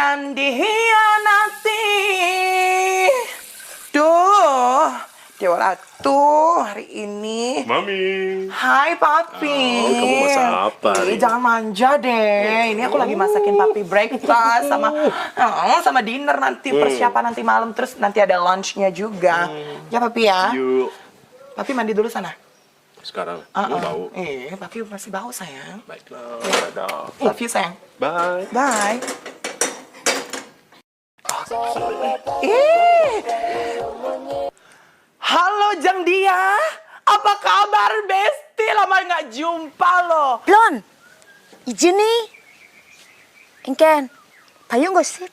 dan dihianati. Duh, Dewa Ratu hari ini. Mami. Hai Papi. Oh, kamu masak apa hari ini? Jangan manja deh. Ini aku lagi masakin Papi breakfast sama dinner nanti, persiapan nanti malam, terus nanti ada lunchnya juga. Ya Papi ya. Yuk. Papi mandi dulu sana. Sekarang mau bau. Papi masih bau sayang. Baiklah. Dadah. Love you sayang. Bye. Bye. Halo Jang Dia, apa kabar Besti? Lama nggak jumpa loh. Lon, izin nih. Engken, payung gosip.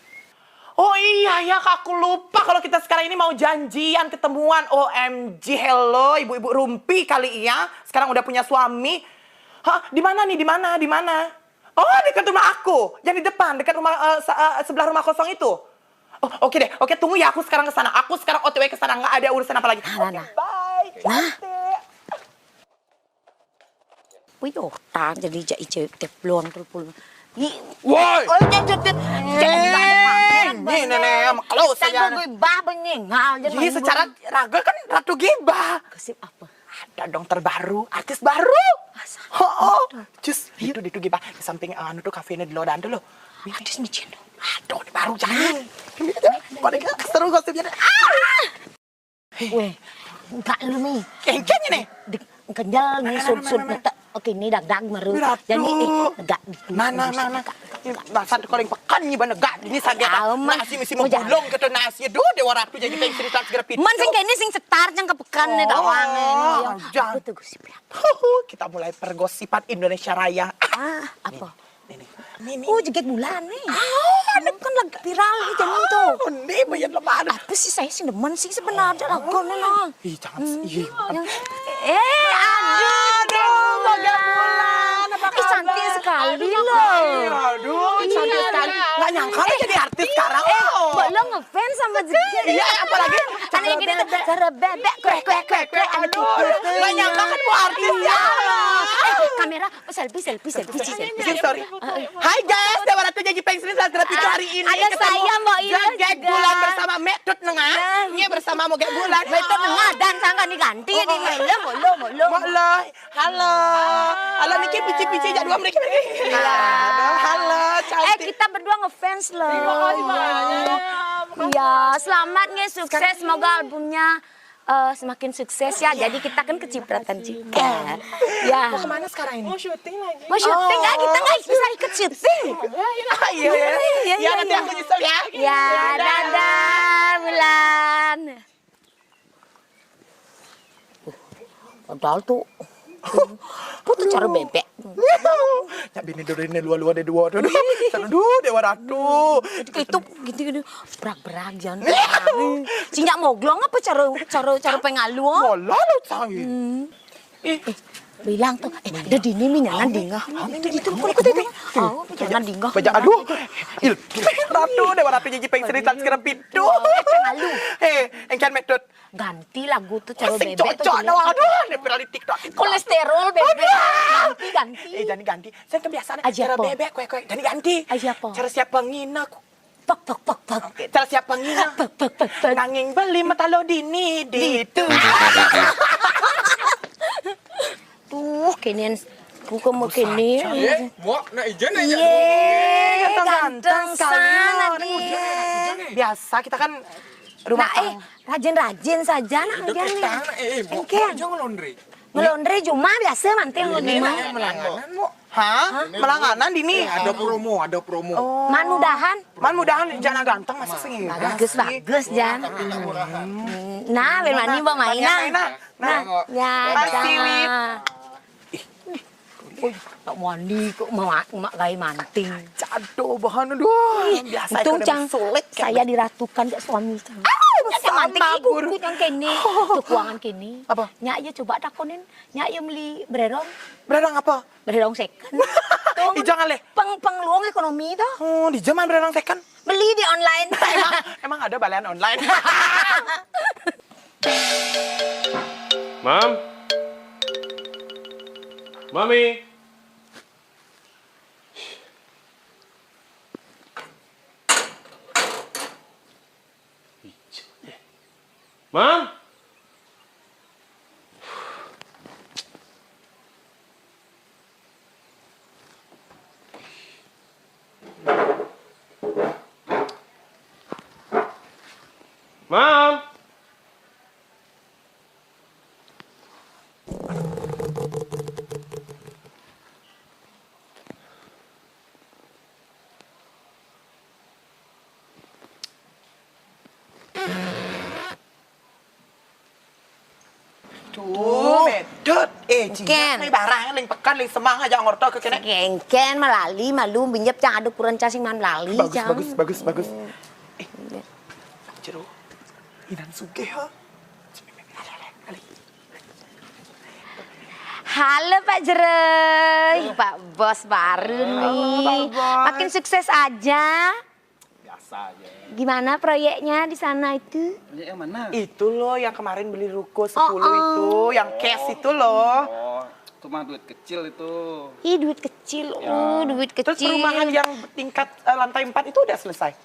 Oh iya ya, aku lupa kalau kita sekarang ini mau janjian ketemuan. OMG, hello ibu-ibu rumpi kali ya. Sekarang udah punya suami. Hah, di mana nih? Di mana? Oh, dekat rumah aku. Yang di depan, dekat rumah sebelah rumah kosong itu. Oh, oke deh. Oke, tunggu ya, aku sekarang ke sana. Aku sekarang OTW ke sana, nggak ada urusan apa lagi. Oke, bye. Cantik. Wih, tang jadi jadi teflon pul. Woi. Oh, jangan Nih, nenek, kalau saya. gue bah benyengal. Jadi secara raga kan Ratu Giba. Gosip apa? Ada dong terbaru, artis baru. Oh, cus, itu Giba. Di samping anu tuh kafenya di Lodan dulu. Artis micin. Aduh, ini baru jangan. Ini aja, pada seru gosipnya. Weh, enggak lu nih. Kengkengnya nih. Kenjal nih sud oke ini dag meru. Jadi enggak. Nah. Masa kalau yang pekan nih banegak ini saged nasi misi mau bulong ke nasi. Aduh, Dewa Ratu jadi pengen cerita segera pitu. Man sing kene sing setar jang kepekan nih dawang ini. Jangan. Apa tuh gosip ya? Kita mulai pergosipan Indonesia Raya. Apa? Ini. Oh, jeget bulan nih. Kan lagi viral nih zaman tuh. Ini banyak lebaran. Apa sih saya sih demen sih sebenarnya lagu nih. Ih, jangan sih. Aduh, bagai bulan. Apa kabar? Cantik sekali loh. Aduh, cantik sekali. Nggak nyangka lo jadi artis sekarang. Lo ngefans sama jeget. Iya, apalagi Karena yang gini tuh cara bebek kwek. Aduh, nggak nyangka kan mau artis ya. Kamera, selfie. Sorry. Hai guys, Dewa Ratu jadi pengen saat terapi hari ini. Ada saya Mbak Ira Gek juga. bulan bersama Metut Nengah. Ini bersama mau Gek bulan. Metut Nengah dan sangat diganti di malam molo. Halo Niki pici-pici jadwal mereka. Halo, cantik. Kita berdua ngefans loh. Terima kasih banyak. Ya, selamat nih sukses. Semoga albumnya semakin sukses ya. Jadi kita kan kecipratan juga. Ya. Mau kemana sekarang ini? Mau syuting lagi. Mau syuting nggak? Kita nggak bisa ikut syuting. Iya. Ya nanti aku nyusul ya. Ya, dadah Bulan. Padahal tuh cara bebek. Ya bini ini luar deh dua. Aduh, Dewa Ratu. Itu gitu berak jangan. Sinyak moglong apa cara pengalu? Mola lu canggih. Bilang tuh, ada dini minyanan dingah. Itu itu. Minyanan dingah. Bajak aduh. Ratu, Dewa Ratu jadi pengen cerita sekarang pitu. Pengalu. Engkan Metut. Ganti lagu tuh cara bebek. Cocok dong, aduh. Ini pernah di TikTok. Kolesterol bebek. Ganti. Jangan ganti. Saya kebiasaan Aja cara apa? bebek kue. Jangan ganti. Aja apa? Cara siap pengina. Pak. Cara siap pengina. Pak. Nanging beli mata lo dini itu. Tuh, kinian buka mau kini. Mau nak izin aja. Ganteng sana sekali. dia. Biasa kita kan rumah Rajin saja nak dia nih. Engken. Jangan laundry. Ngelondre cuma biasa mantel lo di Ini melanganan, Mo. Hah? Melanganan dini. Ada promo. Man mudahan jangan ganteng masa sih. Bagus Jan. Nah, bermani bawa mainan. Nah, Ya, Makasih, Wip. tak mandi kok mak gaya manting. Aduh, bahan aduh. Biasa Untung itu cang sulit. saya diratukan ke suami cang. Manting ibu yang kini, tuh keuangan kini. Apa? Nyak aja coba takonin, nyak aja beli bererong. Berang apa? Bererong second. Ih, jangan leh. Pengluang ekonomi tuh. Oh, di zaman berang second. Beli di online. Emang ada balian online. Mam. Mami. Mam? Mam? Tuh, medot. Ken. Jinak nih barangnya ling pekan, ling semang aja ngorto ke kene. Gengken malali malu binyep cang ada kurang casing man lali Bagus, cang. bagus. Jero. Inan sugih ha. Halo Pak Jeroy, Pak Bos baru nih. Pak Bos. Makin sukses aja. Biasa aja. Gimana proyeknya di sana itu? Yang mana? Itu loh yang kemarin beli ruko 10 Oh, itu, yang cash itu loh. Oh, itu mah duit kecil itu. Ih duit kecil, duit kecil. Terus perumahan yang tingkat lantai 4 itu udah selesai.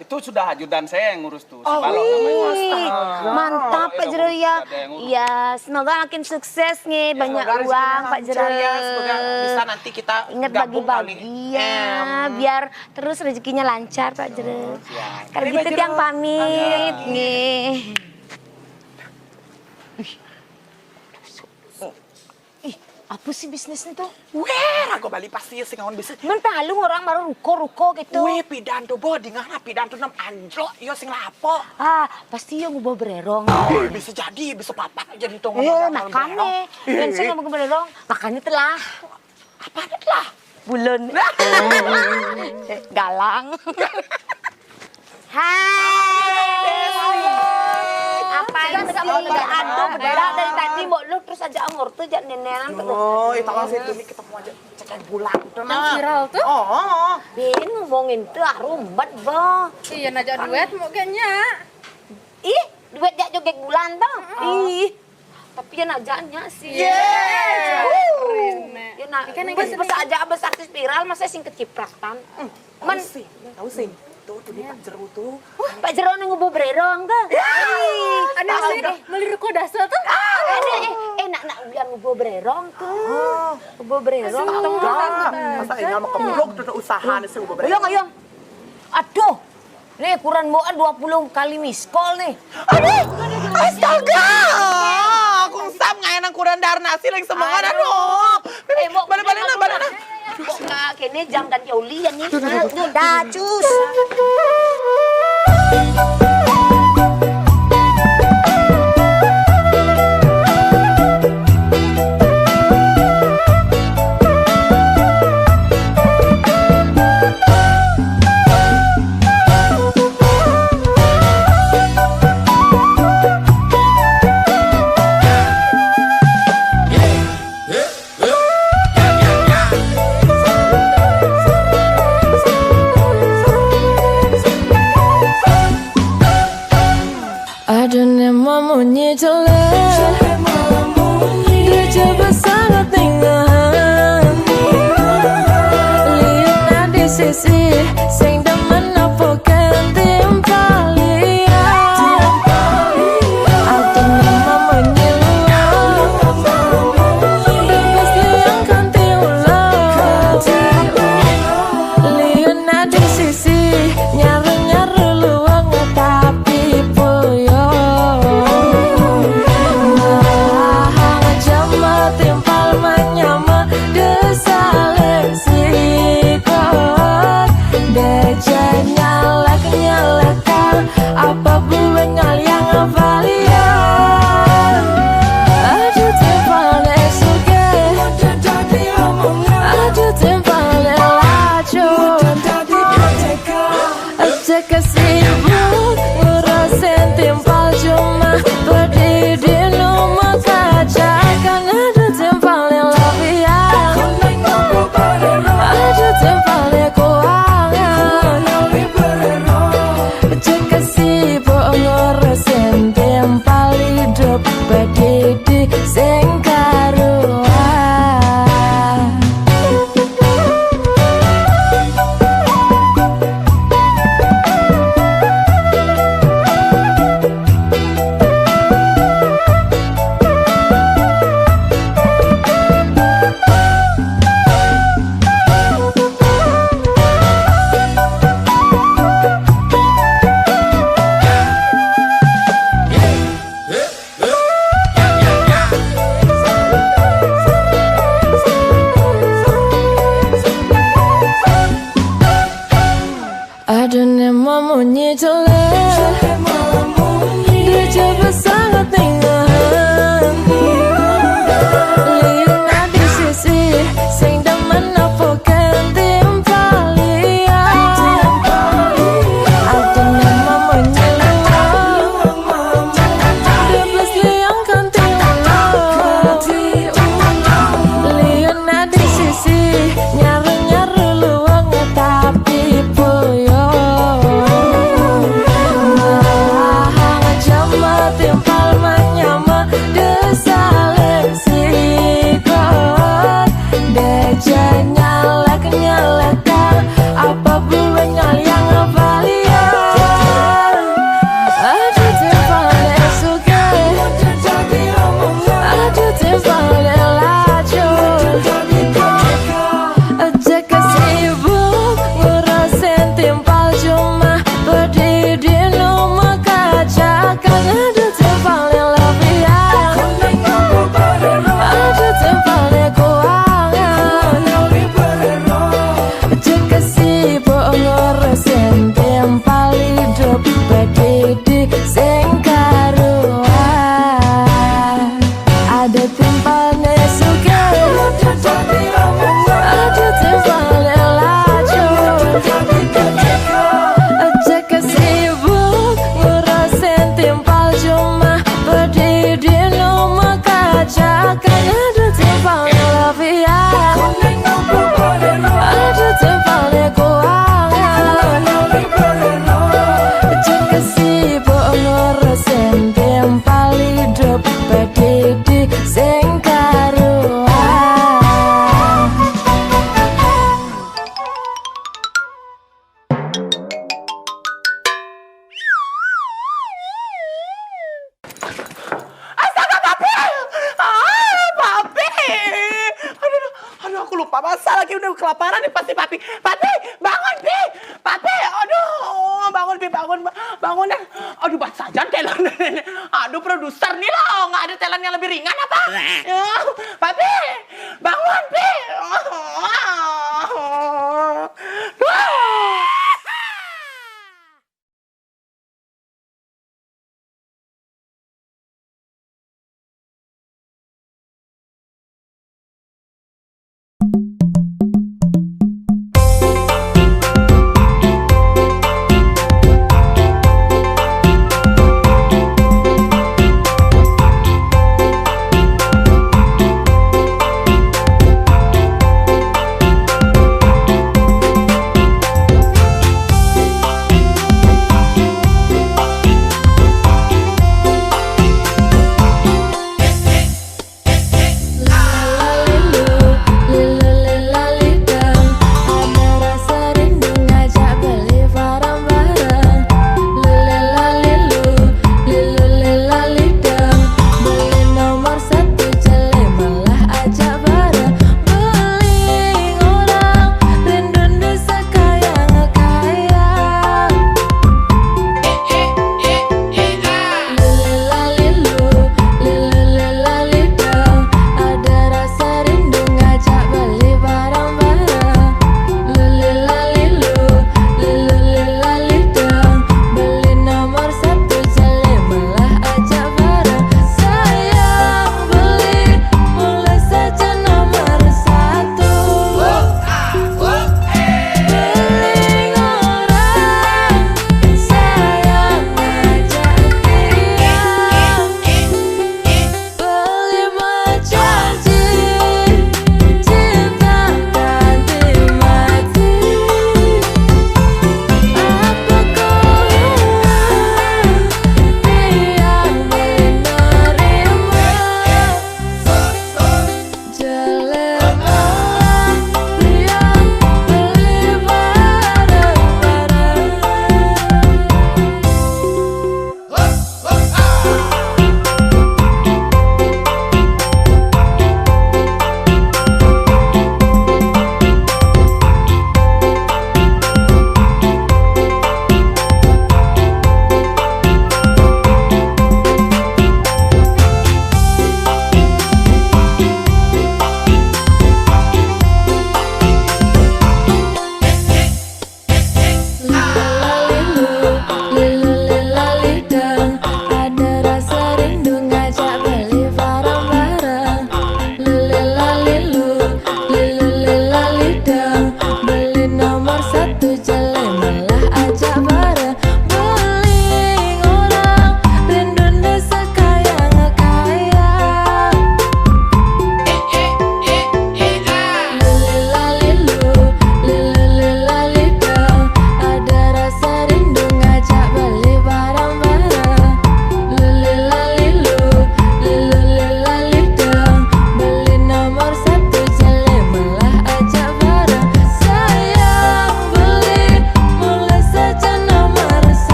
Itu sudah ajudan saya yang ngurus tuh. Si Oh, Balok namanya. Wih, mantap Pak Jeroy ya. Iya, semoga makin sukses nih, banyak Semoga uang rezekinya Pak lancar Jeroy. ya, semoga bisa nanti kita Ingat gabung bagi-bagi ya, biar terus rezekinya lancar Pak Jeroy. Kalau Mari, gitu Pak Tiang Jeroy. pamit nih. Ih, apa sih bisnisnya tuh? Weh, aku balik pasti sing ngawon bisa. Men palu orang baru ruko-ruko gitu. Weh, pidanto bo dingana pidanto nam anjlok yo sing lapo. Ah, pasti yang ngubah bererong. Bisa jadi, bisa papak jadi tong Makanya, dan saya ngomong ke bererong, makanya telah. Apa lah? Bulan. Galang. Hai. Apa yang kamu tidak ada bedak dari tadi mau lu terus aja anggur tuh jangan nenenan terus. Oh, itu kan situ nih ketemu aja cekan bulan tuh Yang viral tuh? Oh. Bin ngomongin tuh rumbat boh. Iya najak duet mau kayaknya. Ih, duit jak joget bulan tuh. Ih. Tapi ya najaknya sih. Yeah. Ya nak, bes aja abis artis viral masa sing kecipratan. Men, Tahu sih. Tuh dia Pak Jero tuh. Pak Jero ngubah bererong tuh. Ada sih beli ruko dasa tuh. Nak biar ngubah bererong tuh. Ngubah bererong. Masa ini mau keblok tuh usaha nih sih beberapa. Ayong. Aduh. Nih kurang mau 20 kali miss call nih. Aduh, astaga. Aku ngusap ngayanan kurang darnasi lagi semangat. Aduh. Balik-balik nah, balik nah. Kok nggak kene jam dan Yoli ya nih. Udah cus. Adanya mamunyi jelek Terjebak sangat dengan Lihat di sisi Sing demen apa kentim kalian Adanya mamunyi luar Bebas yang ganti ulang Lihat di sisi Nyaru-nyaru luang tapi puyo Jama timpal menyama desaling sikot Deja masa lagi udah kelaparan nih pasti papi. Papi, bangun pi. Papi, aduh, bangun pi, bangun deh. Aduh, bat saja telan. Aduh, produser nih loh, nggak ada telan yang lebih ringan apa? Ya, papi, bangun pi.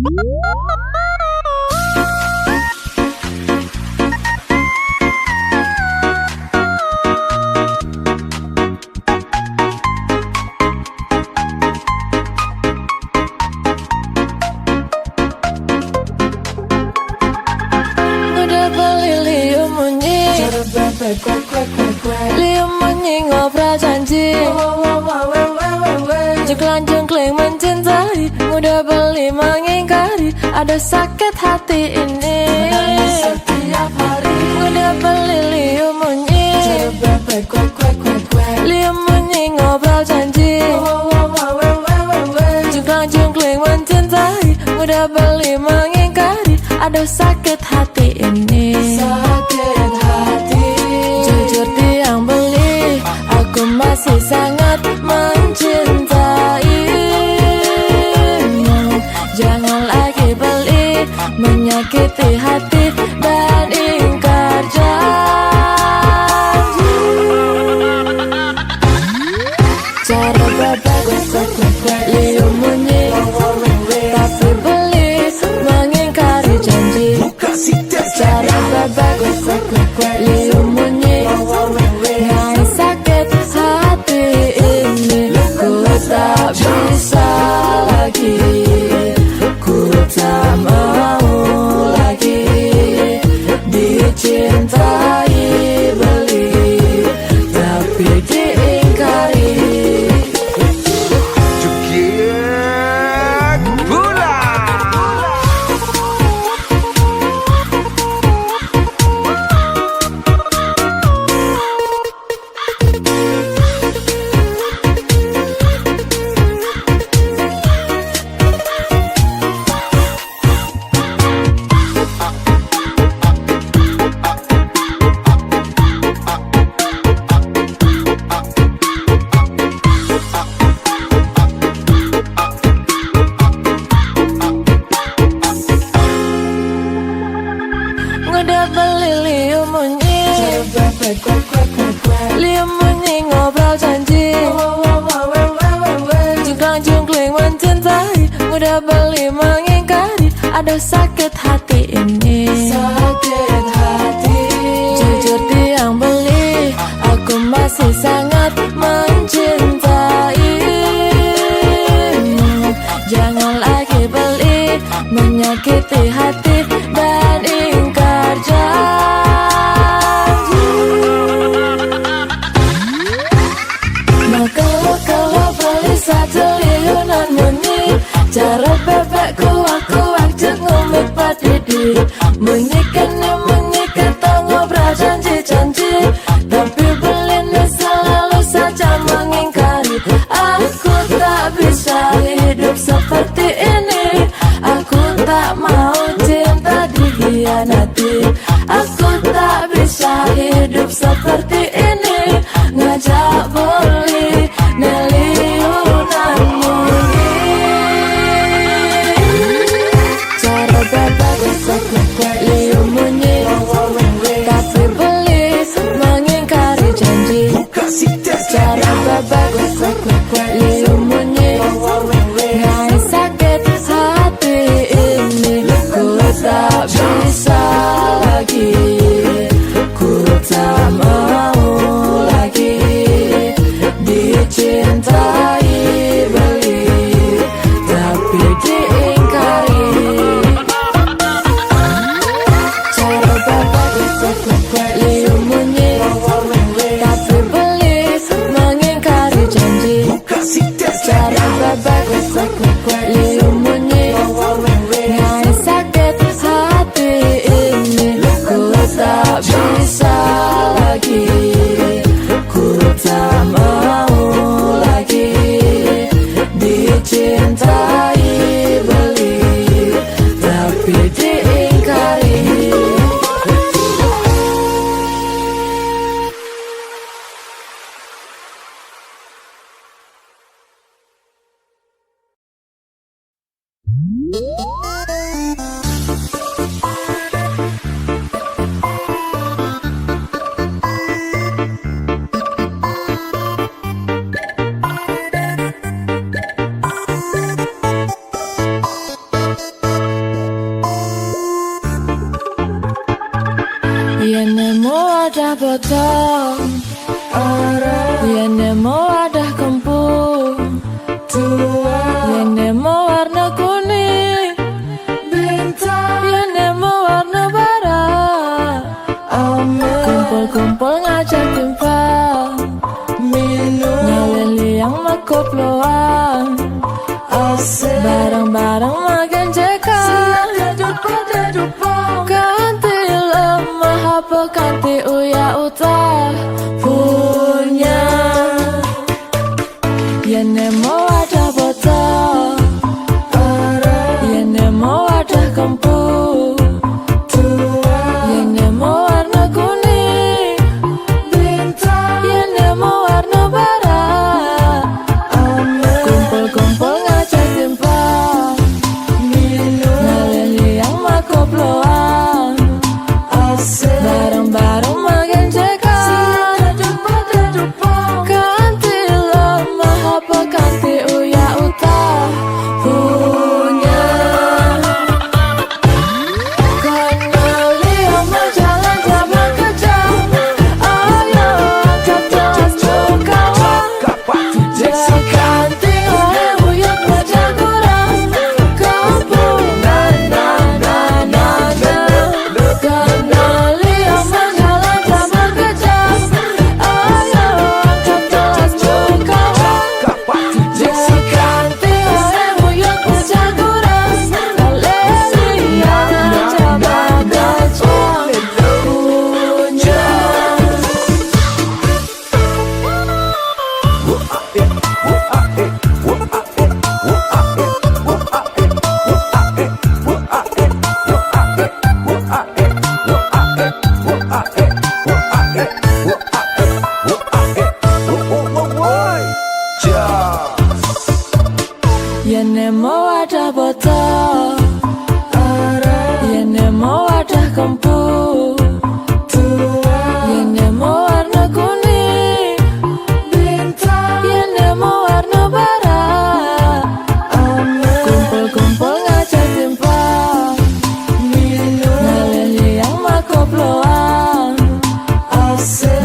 Udah beli liu munyi Liu munyi ngobrol janji Jengklang-jengkling mencintai Udah beli mengingkari Ada sakit hati ini Setiap hari Udah beli liu munyi Liu munyi ngobrol janji Jengklang-jengkling mencintai Udah beli mengingkari Ada sakit hati ini Sakit hati Jujur tiang beli Aku masih sangat mencintaimu Jangan lagi beli Menyakiti hati Dan ingkar janji Cara bebek Liu munyi Tapi beli Mengingkari janji Cara bebek Liu munyi Yang sakit hati ini Ku tak bisa lagi Ku tak mau lagi Dicintai beli Tapi diingkari Joget bola. Udah beli liu munyi Liu munyi ngobrol janji Jengklang-jengkling mencintai Udah beli mengingkari Ada sakit hati ini Sakit hati Jujur tiang beli Aku masih sangat mencintaimu Jangan lagi beli Menyakiti hati Dan ingkar janji Maka kalau beli satu liunan munyi Cara bebekku aku ajak ngomit padidi Munyikan tak ngobrol janji-janji Tapi beli selalu saja mengingkari Aku tak bisa hidup seperti ini Aku tak mau cinta dikhianati Aku tak bisa hidup seperti ini Ngajak beli neliunan munyi Cara bebek liu munyi Tapi beli mengingkari janji Cara bebek liu munyi Yang sakit hati ini Ku tak bisa lagi Ku tak mau lagi Dicintai beli Tapi diingkari Cara bebek liu munyi Tapi beli mengingkari janji Cara bebek liu munyi Yang sakit hati ini Ku tak bisa lagi Ku tak mau lagi Dicintai beli Tapi diingkari makoploan. Bareng-bareng makan cekan. Ganti lemah apa ganti uya utah punya. Yene mau ada botol, yene mau ada kempu, yene mau warna kuning, yene mau warna barat. Kumpul-kumpul ngajak timpang, nalih yang makoploan. Bareng-bareng makan cekan. Ganti lemah apa ganti uya utah punya. Kenali sama jalan zaman kejam. Ayo kita kawan. Ganti oleh uyut macam kurang. Kampung Kenali sama jalan zaman kejam. Ayo kita kawan. Ganti oleh uyut macam kurang. Leli yang coba gajah punya. Yene mau ada botol, yene mau ada kempu, yene mau warna kuning, yene mau warna barat. Kumpul-kumpul ngajak timpang, nalih yang makoploan.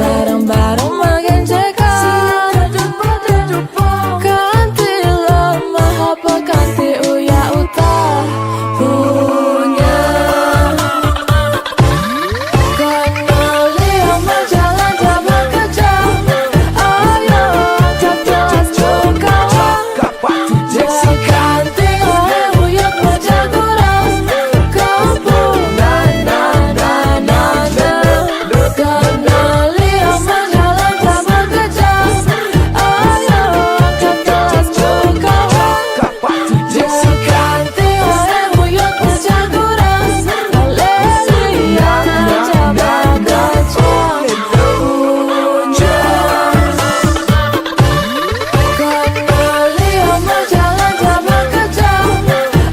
Bareng-bareng makan cekan. Ganti lemah apa ganti uya utah punya. Kenali sama jalan zaman kejam. Ayo kita kawan. Ganti oleh uyut macam kurang. Kampung Kenali sama jalan zaman kejam. Ayo kita kawan. Ganti oleh uyut macam kurang. Leli yang coba gajah punya. Kenali sama jalan zaman kejam.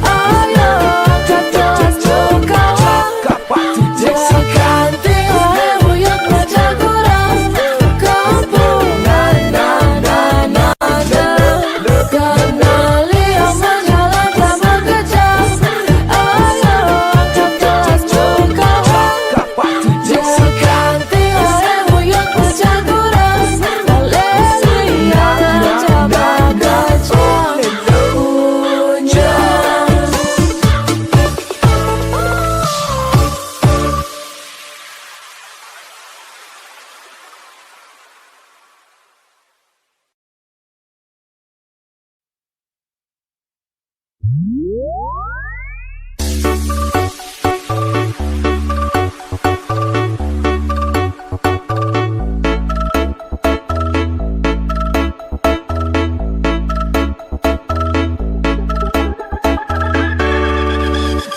Ayo kita kawan. Ganti oleh uyut macam kurang. Kampung Kenali sama jalan zaman kejam. Ayo kita kawan. Ganti oleh uyut macam kurang. Leli yang coba gajah punya.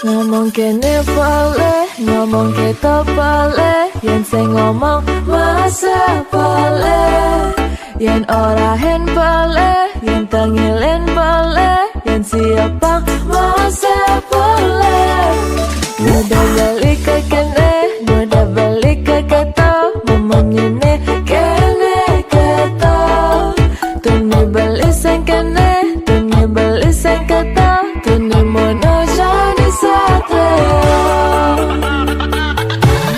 Ngomong kene boleh, ngomong kita boleh. Yen sing ngomong masa boleh. Yen ora hen boleh, yen tengilen boleh. Yen siapa masa boleh. Mudah balik ke kene, mudah balik ke kata. Ngomong ini kene kata. Tuni beli sing kene, tuni beli sing kata. Tuni mono jadi satria.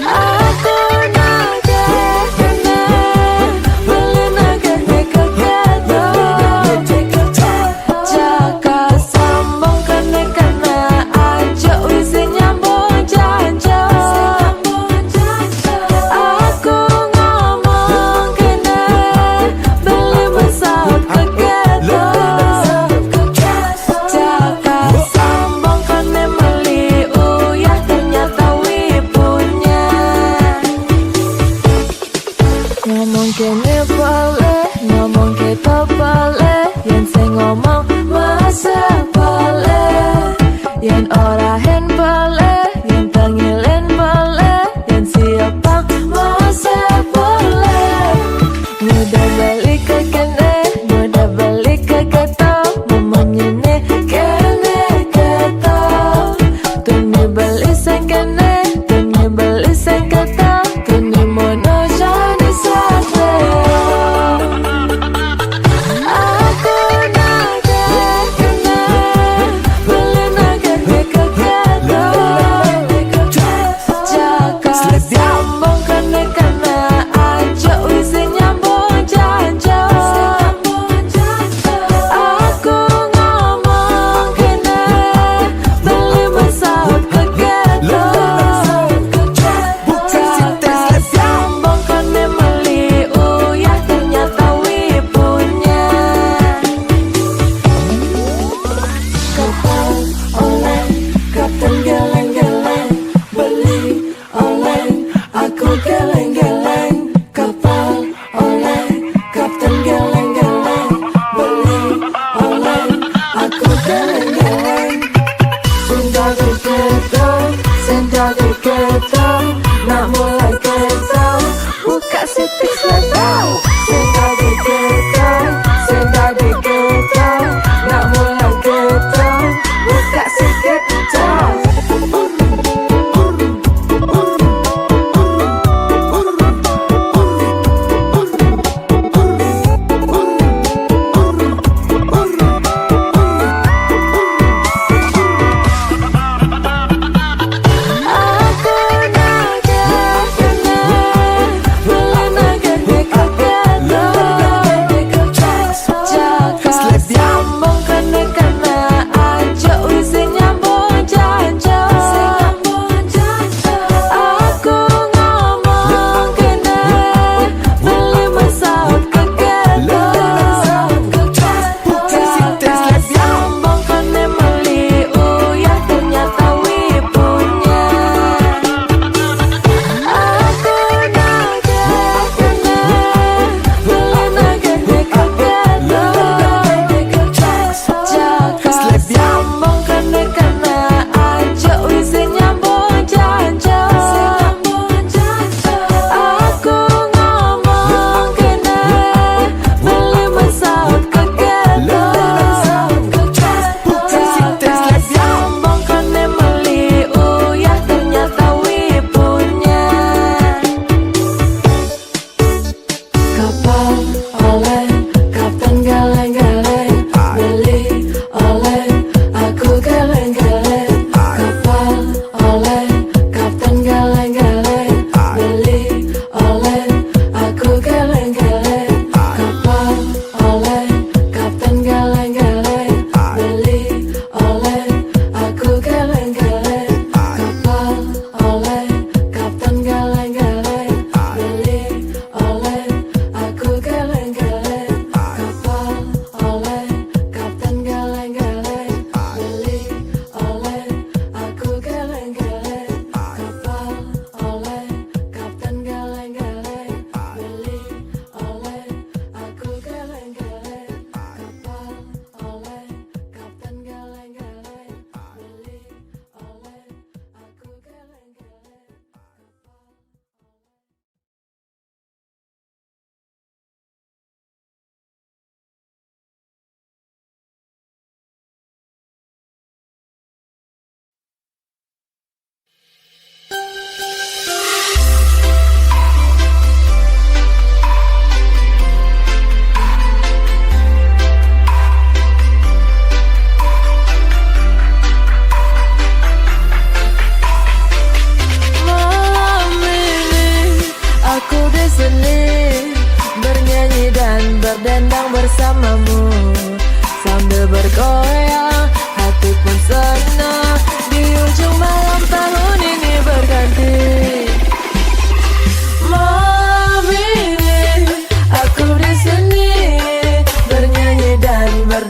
Aku naga kene, beli naga ke kata. Jaga sambung kene kene, aja wisi nyambung janji. Aku ngomong kene, beli besar ke kata.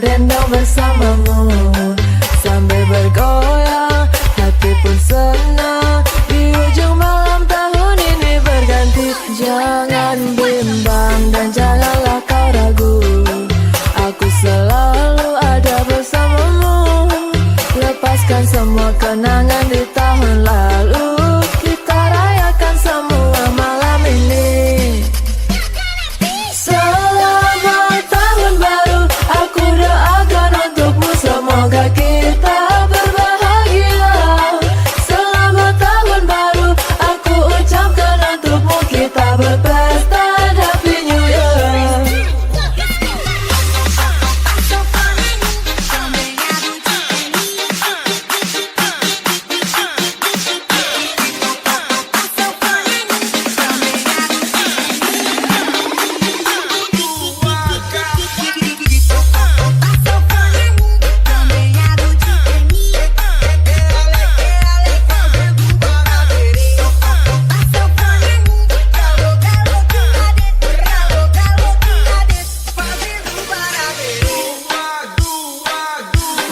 berdendang bersamamu. Sambil bergoyang, hati pun senang. Di ujung malam tahun ini berganti. Jangan bimbang dan janganlah kau ragu, aku selalu ada bersamamu. Lepaskan semua kenangan di tahun lalu, kita rayakan semua malam ini. Selamat tahun baru, aku doakan untukmu, semoga kita berbahagia. Selamat tahun baru, aku ucapkan untukmu, kita berpesta. Happy New Year.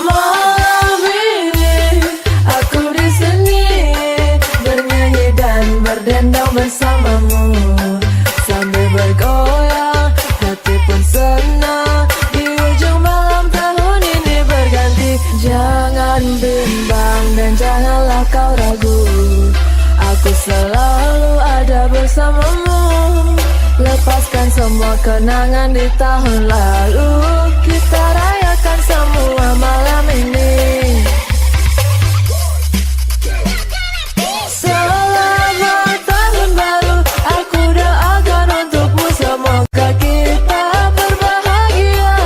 Malam ini aku di sini bernyanyi dan berdendang bersamamu. Sambil bergoyang, hati pun senang. Di ujung malam tahun ini berganti. Jangan bimbang dan janganlah kau ragu, aku selalu ada bersamamu. Lepaskan semua kenangan di tahun lalu, kita rayakan semua malam ini. Selamat tahun baru, aku doakan untukmu, semoga kita berbahagia.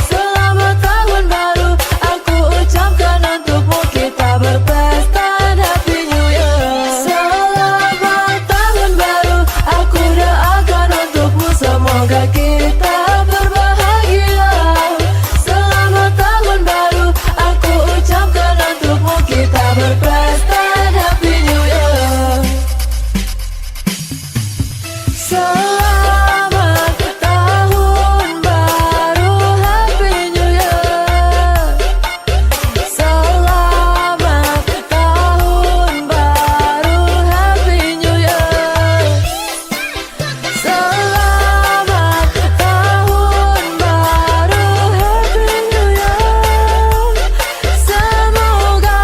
Selamat tahun baru, aku ucapkan untukmu, kita berpesta. Happy New Year. Selamat tahun baru, aku doakan untukmu, semoga kita berbahagia. Selamat tahun baru, aku ucapkan untukmu, kita berpesta. Happy New Year. Selamat tahun baru, Happy New Year. Selamat tahun baru, Happy New Year. Selamat tahun baru, Happy New Year. Semoga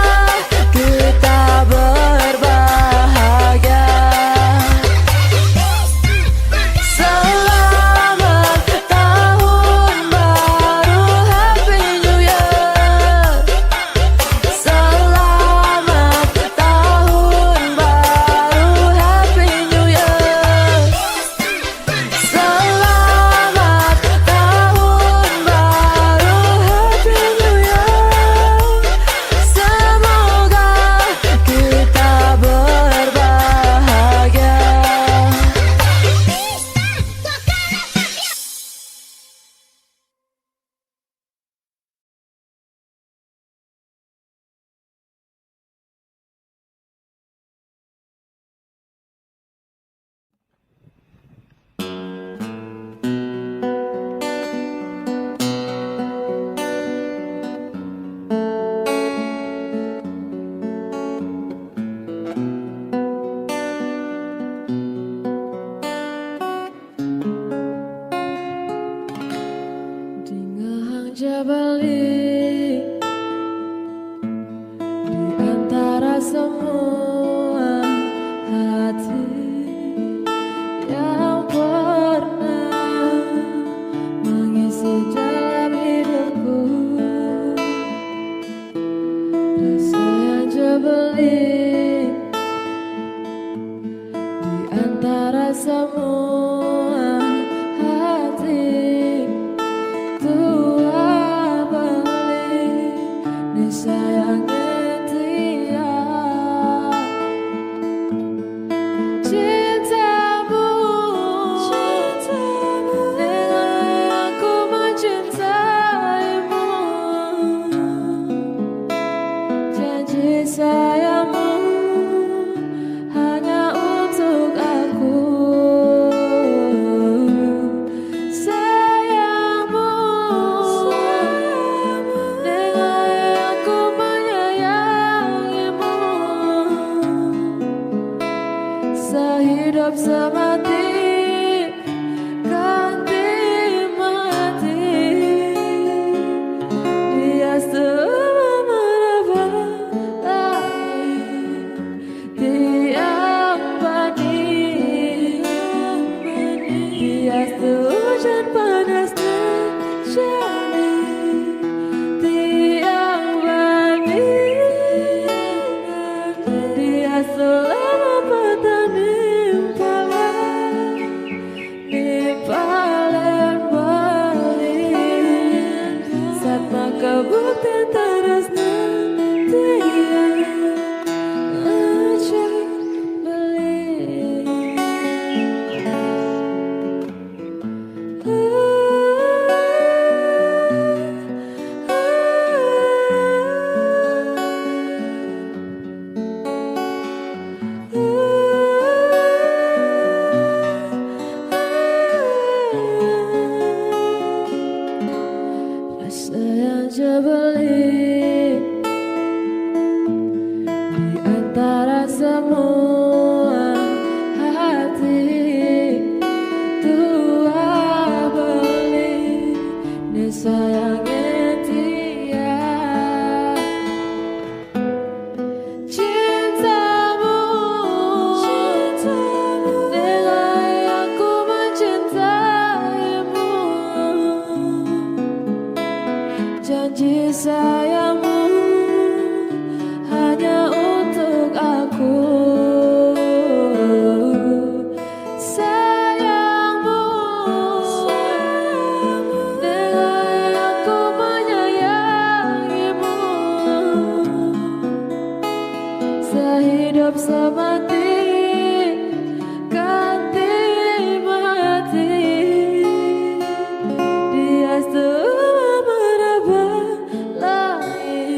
kita berbahagia. Selamat tahun baru, Happy New Year. Selamat tahun baru, Happy New Year. Selamat tahun baru, Happy New Year. Semoga kita berbahagia. Di ngahang jabali, di antara semua hati yang pernah mengisi dalam hidupku, rasa yang jebeli di antara semua hati tua beli ni sayang tiap bukti terusna dia aja beli. Rasa yang jebeli di antara semua hati tua beli nih sayangnya dia cintamu nilai aku mencintaimu. Janji sayangmu hanya untuk aku. Sayangmu nilai aku menyayangimu. Sehidup semati ganti mati dia semua meraba lain.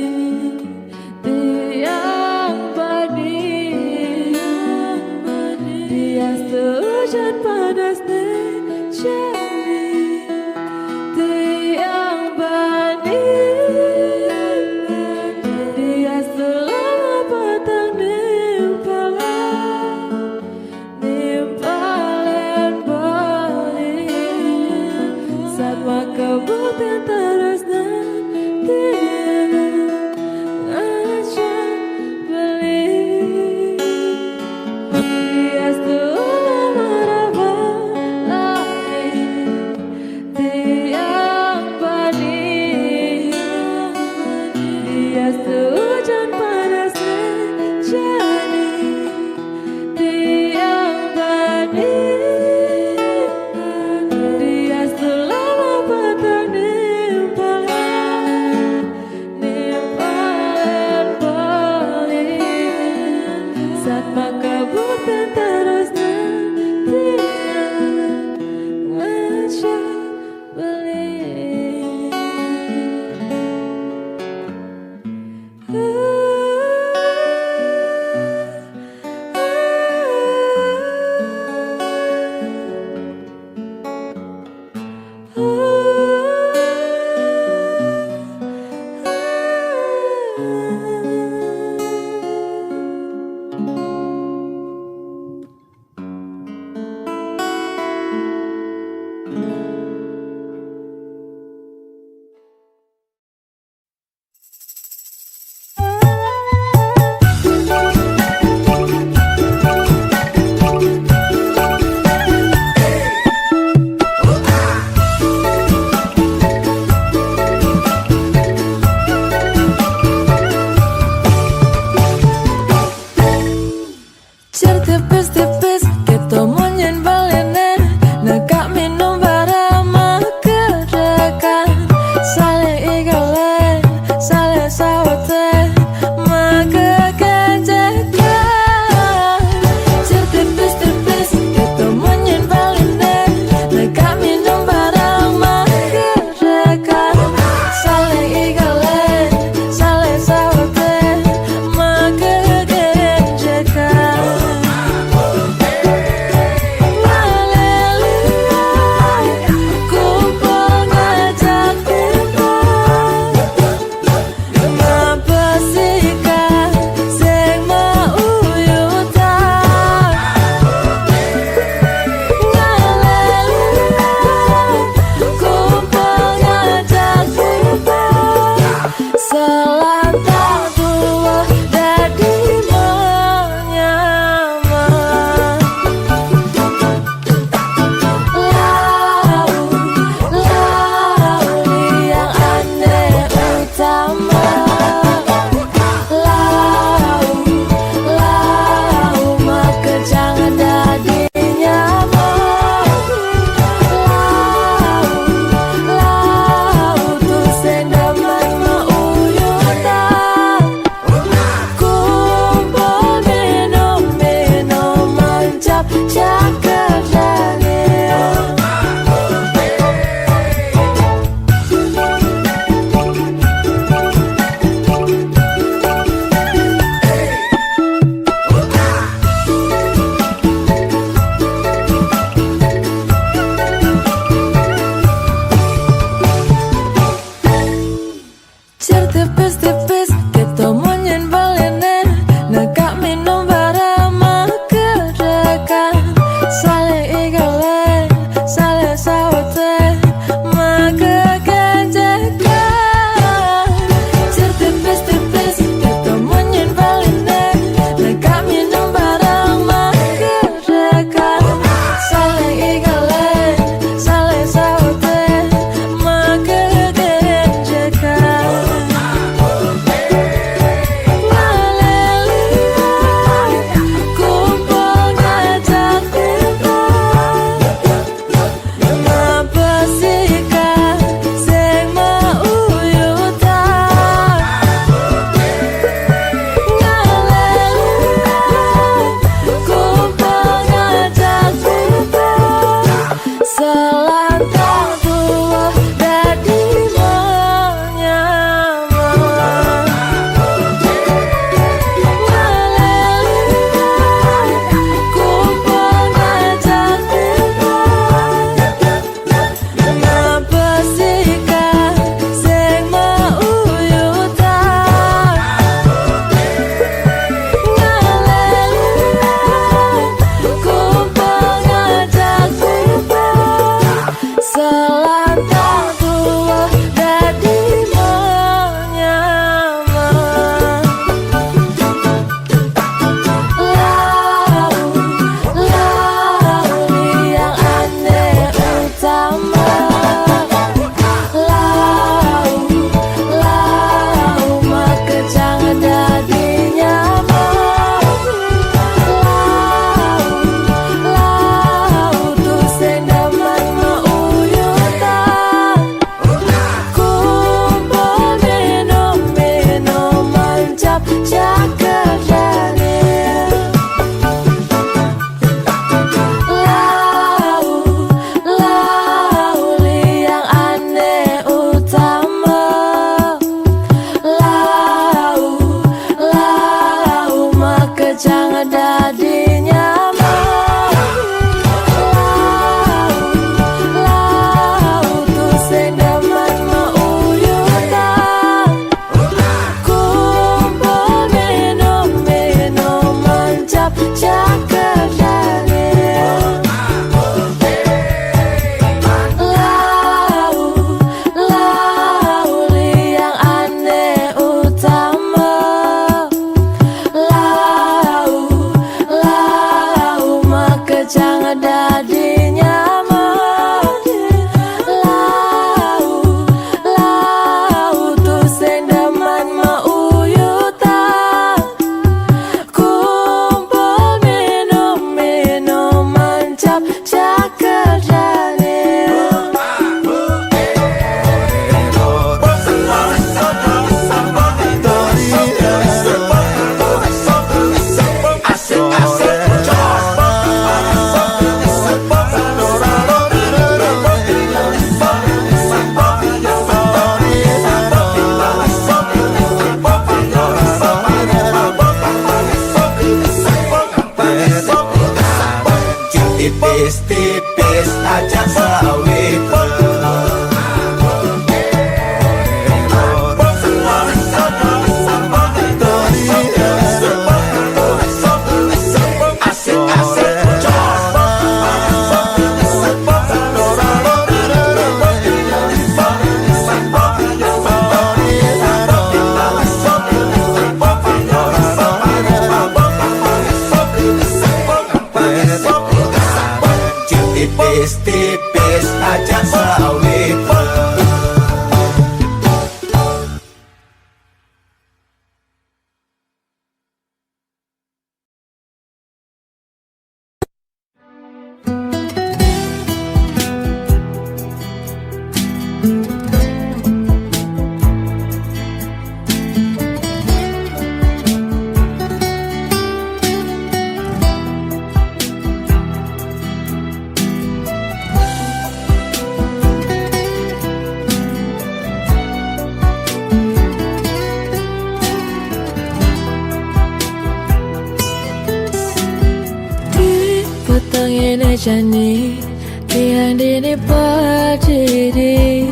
jani tiang dini berdiri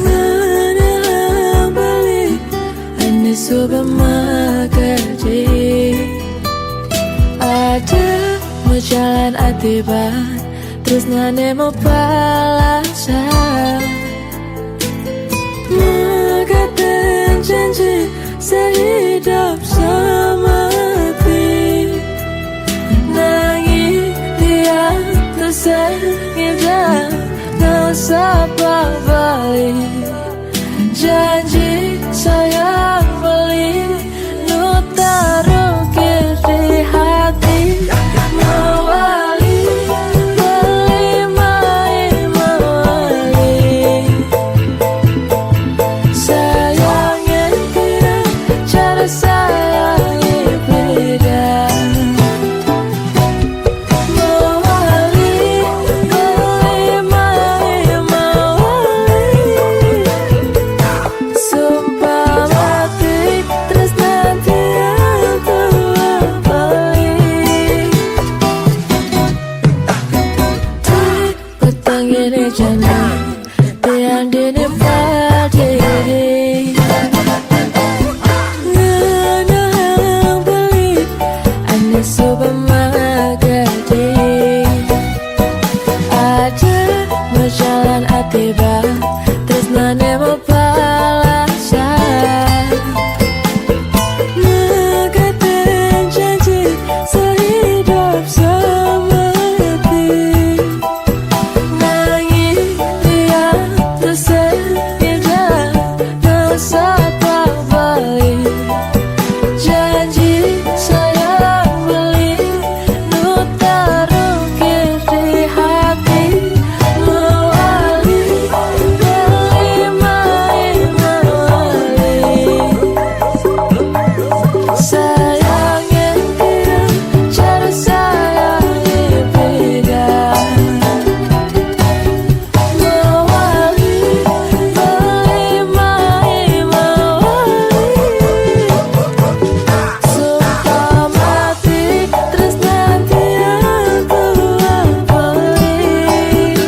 mana beli ane supermarket ada mau jalan atiban terus nane mau balasan mengatakan janji sehidup semati nangis dia tersengit dan sabar balik janji sayang beli nu taruh di hati mawali beli mawali sayangnya dia cara sayangi beda mawali beli mawali sumpah mati terus nanti aku balik petang ini jana tiang dini berdiri ngenang beli ane supermarket ada mau jalan atiba terus nane mau balasan mengatakan janji sehidup semati nangis dia tersengit dan sabar balik janji sayang beli nu taruh di hati mawali beli mawali sayangnya dia cara sayangi beda mawali beli mawali sumpah mati terus nanti aku balik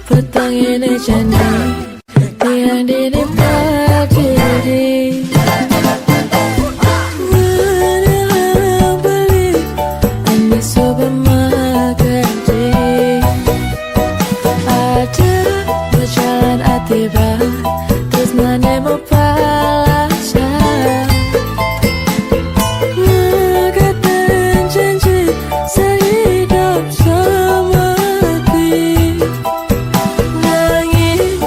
petang ini jana tiang dini berdiri ngenang beli ane supermarket ada mau jalan atiba terus nane mau balasan mengatakan janji sehidup semati nangis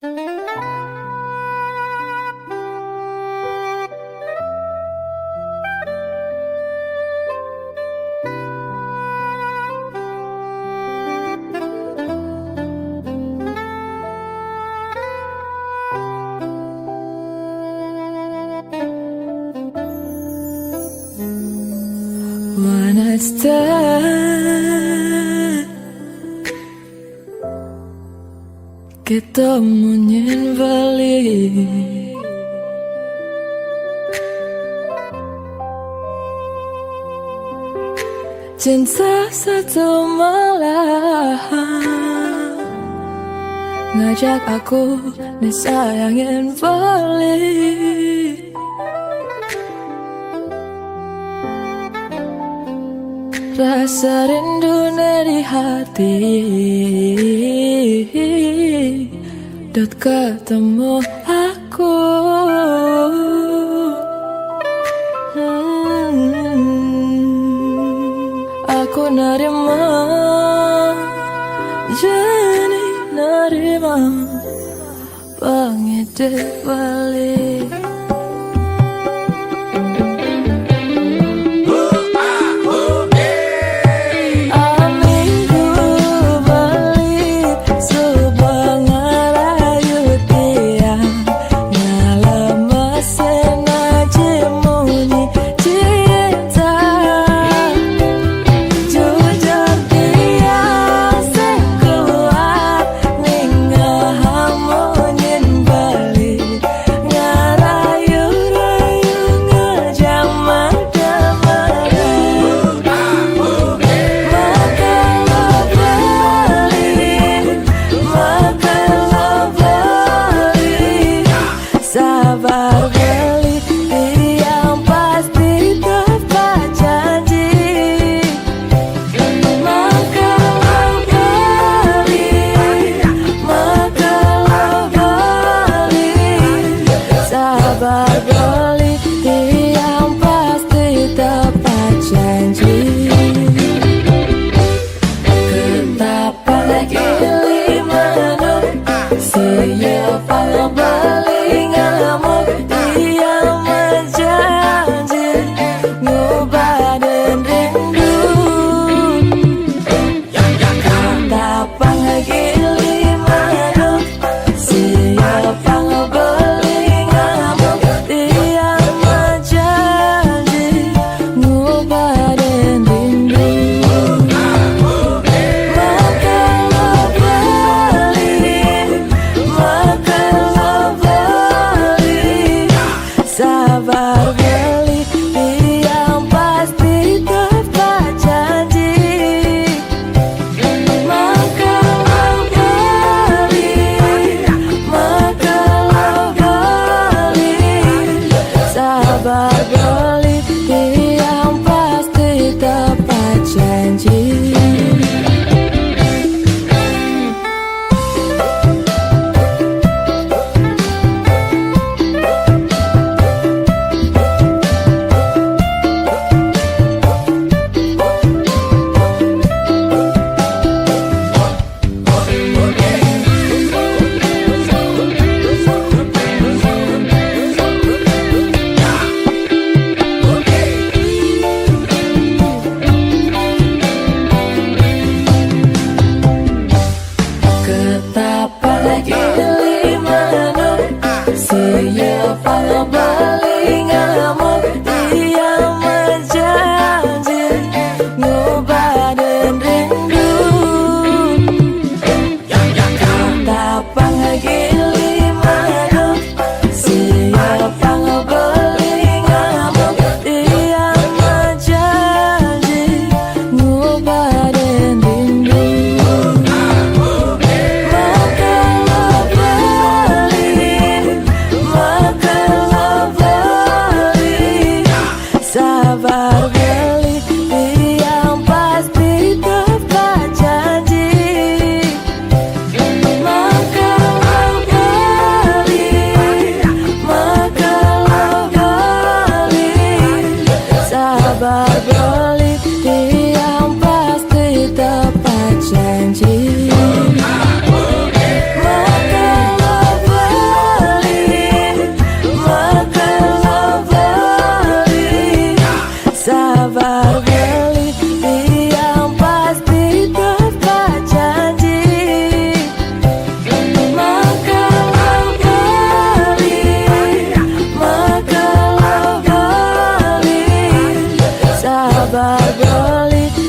One night stand, ketemu nyen balik. Cinta satu malam ngajak aku disayangin balik. Rasa rindu di hati dot ketemu aku. Aku nerima, jadi nerima pengedep balik. sabar beli, yang pasti tepat janji. Makalah beli, makalah beli, sabar beli.